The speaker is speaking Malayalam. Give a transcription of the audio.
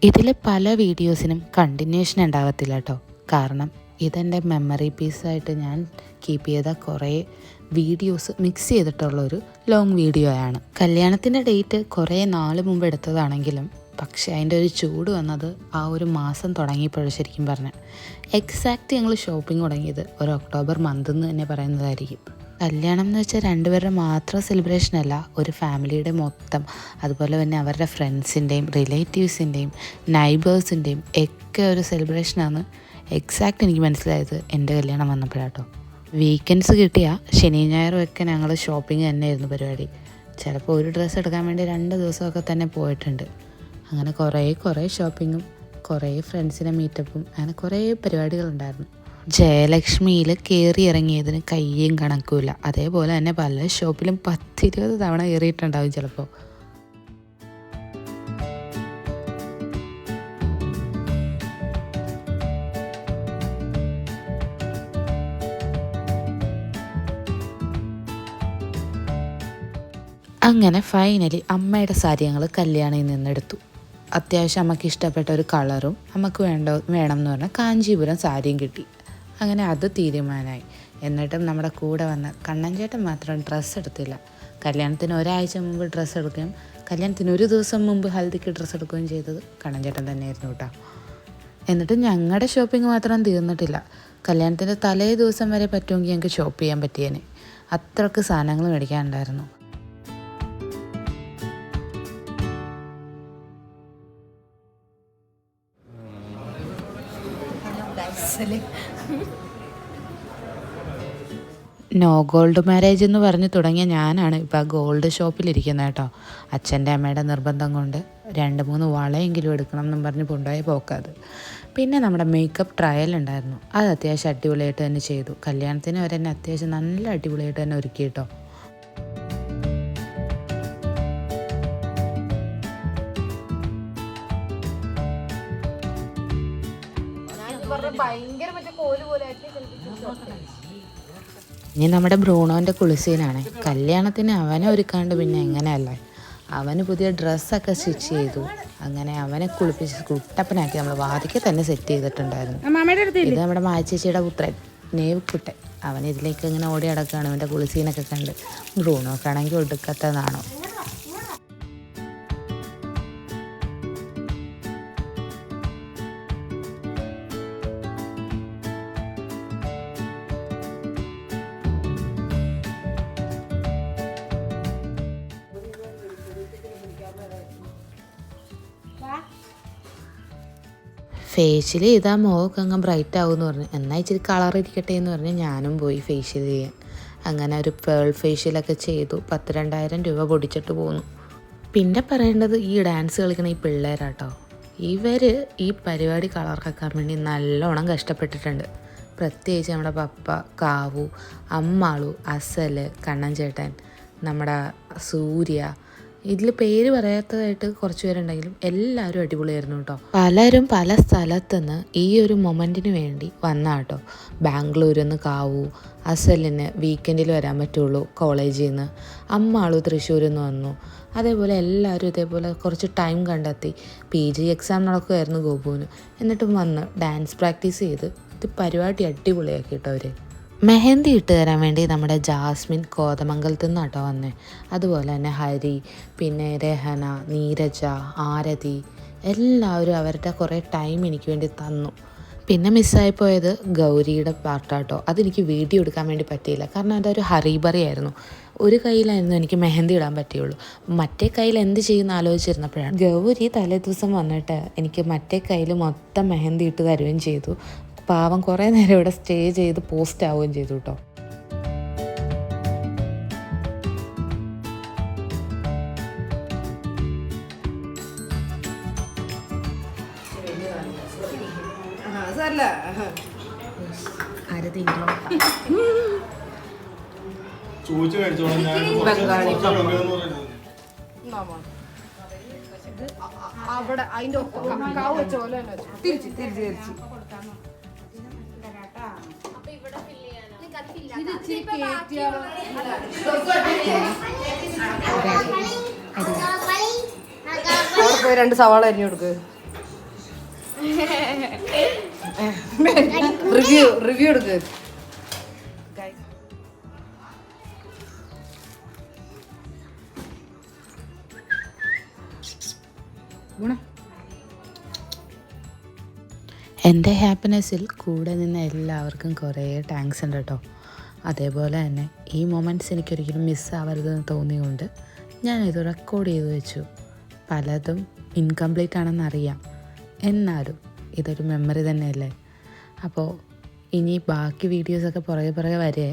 ഇതിൽ പല വീഡിയോസിനും കണ്ടിന്യൂഷൻ ഉണ്ടാകത്തില്ല കേട്ടോ. കാരണം ഇതെൻ്റെ മെമ്മറി പീസായിട്ട് ഞാൻ കീപ്പ് ചെയ്ത കുറേ വീഡിയോസ് മിക്സ് ചെയ്തിട്ടുള്ളൊരു ലോങ് വീഡിയോ ആണ്. കല്യാണത്തിൻ്റെ ഡേറ്റ് കുറേ നാൾ മുമ്പ് എടുത്തതാണെങ്കിലും പക്ഷേ അതിൻ്റെ ഒരു ചൂട് വന്നത് ആ ഒരു മാസം തുടങ്ങിയപ്പോഴും ശരിക്കും പറഞ്ഞാൽ എക്സാക്റ്റ് ഞങ്ങൾ ഷോപ്പിംഗ് തുടങ്ങിയത് ഒരു ഒക്ടോബർ മന്ത് എന്ന് തന്നെ പറയുന്നതായിരിക്കും. കല്യാണം എന്ന് വെച്ചാൽ രണ്ടുപേരുടെ മാത്രം സെലിബ്രേഷനല്ല, ഒരു ഫാമിലിയുടെ മൊത്തം, അതുപോലെ തന്നെ അവരുടെ ഫ്രണ്ട്സിൻ്റെയും റിലേറ്റീവ്സിൻ്റെയും നൈബേഴ്സിൻ്റെയും ഒക്കെ ഒരു സെലിബ്രേഷനാണ് എക്സാക്റ്റ് എനിക്ക് മനസ്സിലായത് എൻ്റെ കല്യാണം വന്നപ്പോഴാട്ടോ. വീക്കെൻഡ്സ് കിട്ടിയ ശനി ഞായറും ഒക്കെ ഞങ്ങൾ ഷോപ്പിംഗ് തന്നെയായിരുന്നു പരിപാടി. ചിലപ്പോൾ ഒരു ഡ്രസ്സ് എടുക്കാൻ വേണ്ടി 2 ദിവസമൊക്കെ തന്നെ പോയിട്ടുണ്ട്. അങ്ങനെ കുറേ ഷോപ്പിങ്ങും കുറേ ഫ്രണ്ട്സിനെ മീറ്റപ്പും അങ്ങനെ കുറേ പരിപാടികളുണ്ടായിരുന്നു. ജയലക്ഷ്മിയിൽ കയറി ഇറങ്ങിയതിന് കയ്യും കണക്കുമില്ല. അതേപോലെ തന്നെ പല ഷോപ്പിലും 10-20 തവണ കയറിയിട്ടുണ്ടാവും ചിലപ്പോൾ. അങ്ങനെ ഫൈനലി അമ്മയുടെ സാരി ഞങ്ങൾ കല്യാണിൽ നിന്നെടുത്തു. അത്യാവശ്യം അമ്മയ്ക്ക് ഇഷ്ടപ്പെട്ട ഒരു കളറും അമ്മക്ക് വേണം എന്ന് പറഞ്ഞാൽ കാഞ്ചീപുരം സാരിയും കിട്ടി. അങ്ങനെ അത് തീരുമാനമായി. എന്നിട്ടും നമ്മുടെ കൂടെ വന്ന കണ്ണൻ ചേട്ടൻ മാത്രം ഡ്രസ്സ് എടുത്തില്ല. കല്യാണത്തിന് ഒരാഴ്ച മുമ്പ് ഡ്രസ്സ് എടുക്കുകയും കല്യാണത്തിന് ഒരു ദിവസം മുമ്പ് ഹൽദിക്ക് ഡ്രസ്സ് എടുക്കുകയും ചെയ്തത് കണ്ണൻ ചേട്ടൻ തന്നെയായിരുന്നു കേട്ടോ. എന്നിട്ട് ഞങ്ങളുടെ ഷോപ്പിംഗ് മാത്രം തീർന്നിട്ടില്ല. കല്യാണത്തിൻ്റെ തലേ ദിവസം വരെ പറ്റുമെങ്കിൽ ഞങ്ങൾക്ക് ഷോപ്പ് ചെയ്യാൻ പറ്റിയേനെ. അത്രയ്ക്ക് സാധനങ്ങൾ മേടിക്കാനുണ്ടായിരുന്നു. നോ ഗോൾഡ് മാരേജ് എന്ന് പറഞ്ഞ് തുടങ്ങിയ ഞാനാണ് ഇപ്പോൾ ആ ഗോൾഡ് ഷോപ്പിലിരിക്കുന്നത് കേട്ടോ. അച്ഛൻ്റെ അമ്മയുടെ നിർബന്ധം കൊണ്ട് 2-3 വളയെങ്കിലും എടുക്കണം എന്നും പറഞ്ഞ് കൊണ്ടുപോയ പോക്കത്. പിന്നെ നമ്മുടെ മേക്കപ്പ് ട്രയൽ ഉണ്ടായിരുന്നു. അത് അത്യാവശ്യം അടിപൊളിയായിട്ട് തന്നെ ചെയ്തു. കല്യാണത്തിന് വരെ തന്നെ അത്യാവശ്യം നല്ല അടിപൊളിയായിട്ട് തന്നെ ഒരുക്കി കേട്ടോ. ഇനി നമ്മുടെ ബ്രൂണോൻ്റെ കുളിസീനാണ്. കല്യാണത്തിന് അവനെ ഒരുക്കാണ്ട് പിന്നെ എങ്ങനെയല്ല, അവന് പുതിയ ഡ്രസ്സൊക്കെ സ്റ്റിച്ച് ചെയ്തു. അങ്ങനെ അവനെ കുളിപ്പിച്ച് കുട്ടപ്പനാക്കി നമ്മൾ വാതിക്കെ തന്നെ സെറ്റ് ചെയ്തിട്ടുണ്ടായിരുന്നു. ഇത് നമ്മുടെ മായച്ചേച്ചിയുടെ പുത്രൻ നേവുക്കുട്ടൻ. അവൻ ഇതിലേക്ക് ഇങ്ങനെ ഓടി അടക്കുകയാണ് അവൻ്റെ കുളിസീനൊക്കെ കണ്ട്. ബ്രൂണോക്കെ ആണെങ്കിൽ ഒടുക്കത്തതാണോ. ഫേഷ്യൽ ചെയ്താൽ മുഖമൊക്കെ അങ്ങ് ബ്രൈറ്റ് ആകുമെന്ന് പറഞ്ഞു. എന്നാൽ ഇച്ചിരി കളർ ഇരിക്കട്ടെ എന്ന് പറഞ്ഞ് ഞാനും പോയി ഫേഷ്യൽ ചെയ്യാൻ. അങ്ങനെ ഒരു പേൾ ഫേഷ്യലൊക്കെ ചെയ്തു. 10,000-2,000 രൂപ പൊടിച്ചിട്ട് പോന്നു. പിന്നെ പറയേണ്ടത് ഈ ഡാൻസ് കളിക്കണ ഈ പിള്ളേരാട്ടോ. ഇവർ ഈ പരിപാടി കളർക്കാക്കാൻ വേണ്ടി നല്ലോണം കഷ്ടപ്പെട്ടിട്ടുണ്ട്. പ്രത്യേകിച്ച് നമ്മുടെ പപ്പ, കാവു, അമ്മാളു, അസൽ, കണ്ണൻ ചേട്ടൻ, നമ്മുടെ സൂര്യ, ഇതിൽ പേര് പറയാത്തതായിട്ട് കുറച്ച് പേരുണ്ടെങ്കിലും എല്ലാവരും അടിപൊളിയായിരുന്നു കേട്ടോ. പലരും പല സ്ഥലത്തുനിന്ന് ഈ ഒരു മൊമെൻറ്റിന് വേണ്ടി വന്ന കേട്ടോ. ബാംഗ്ലൂരിൽ നിന്ന് കാവു, അസലിന് വീക്കെൻഡിൽ വരാൻ പറ്റുള്ളൂ കോളേജിൽ നിന്ന്, അമ്മാളു തൃശ്ശൂരിൽ നിന്ന് വന്നു. അതേപോലെ എല്ലാവരും ഇതേപോലെ കുറച്ച് ടൈം കണ്ടെത്തി. PG എക്സാം നടക്കുമായിരുന്നു ഗോപുവിന്. എന്നിട്ടും വന്ന് ഡാൻസ് പ്രാക്ടീസ് ചെയ്ത് ഇത് പരിപാടി അടിപൊളിയാക്കി കേട്ടോ അവർ. മെഹന്തി ഇട്ട് തരാൻ വേണ്ടി നമ്മുടെ ജാസ്മിൻ കോതമംഗലത്തു നിന്നാട്ടോ വന്നേ. അതുപോലെ തന്നെ ഹരി, പിന്നെ രഹന, നീരജ, ആരതി, എല്ലാവരും അവരുടെ കുറേ ടൈം എനിക്ക് വേണ്ടി തന്നു. പിന്നെ മിസ്സായിപ്പോയത് ഗൗരിയുടെ പാർട്ടാട്ടോ. അതെനിക്ക് വീഡിയോ എടുക്കാൻ വേണ്ടി പറ്റിയില്ല. കാരണം അതൊരു ഹറിബറി ആയിരുന്നു. ഒരു കയ്യിലായിരുന്നു എനിക്ക് മെഹന്തി ഇടാൻ പറ്റുള്ളൂ. മറ്റേ കയ്യിൽ എന്ത് ചെയ്യുന്ന ആലോചിച്ചിരുന്നപ്പോഴാണ് ഗൗരി തലേ ദിവസം വന്നിട്ട് എനിക്ക് മറ്റേ കയ്യിൽ മൊത്തം മെഹന്തി ഇട്ട് തരുകയും ചെയ്തു. പാവം കുറേ നേരം ഇവിടെ സ്റ്റേ ചെയ്ത് പോസ്റ്റ് ആവുകയും ചെയ്തു കേട്ടോ. അവിടെ അതിന്റെ കാവ് വെച്ച പോലെ തിരിച്ച് ഇത് ഇച്ചിരി കേറ്റിയാലോ. അവിടെ പോയി 2 സവാള അരിഞ്ഞു കൊടുക്ക്. റിവ്യൂ എടുക്ക്. എൻ്റെ ഹാപ്പിനെസ്സിൽ കൂടെ നിന്ന് എല്ലാവർക്കും കുറേ താങ്ക്സ് ഉണ്ട് കേട്ടോ. അതേപോലെ തന്നെ ഈ മൊമെൻറ്റ്സ് എനിക്കൊരിക്കലും മിസ്സാവരുതെന്ന് തോന്നിയുകൊണ്ട് ഞാനിത് റെക്കോർഡ് ചെയ്ത് വെച്ചു. പലതും ഇൻകംപ്ലീറ്റ് ആണെന്നറിയാം, എന്നാലും ഇതൊരു മെമ്മറി തന്നെയല്ലേ. അപ്പോൾ ഇനി ബാക്കി വീഡിയോസൊക്കെ പുറകെ വരെ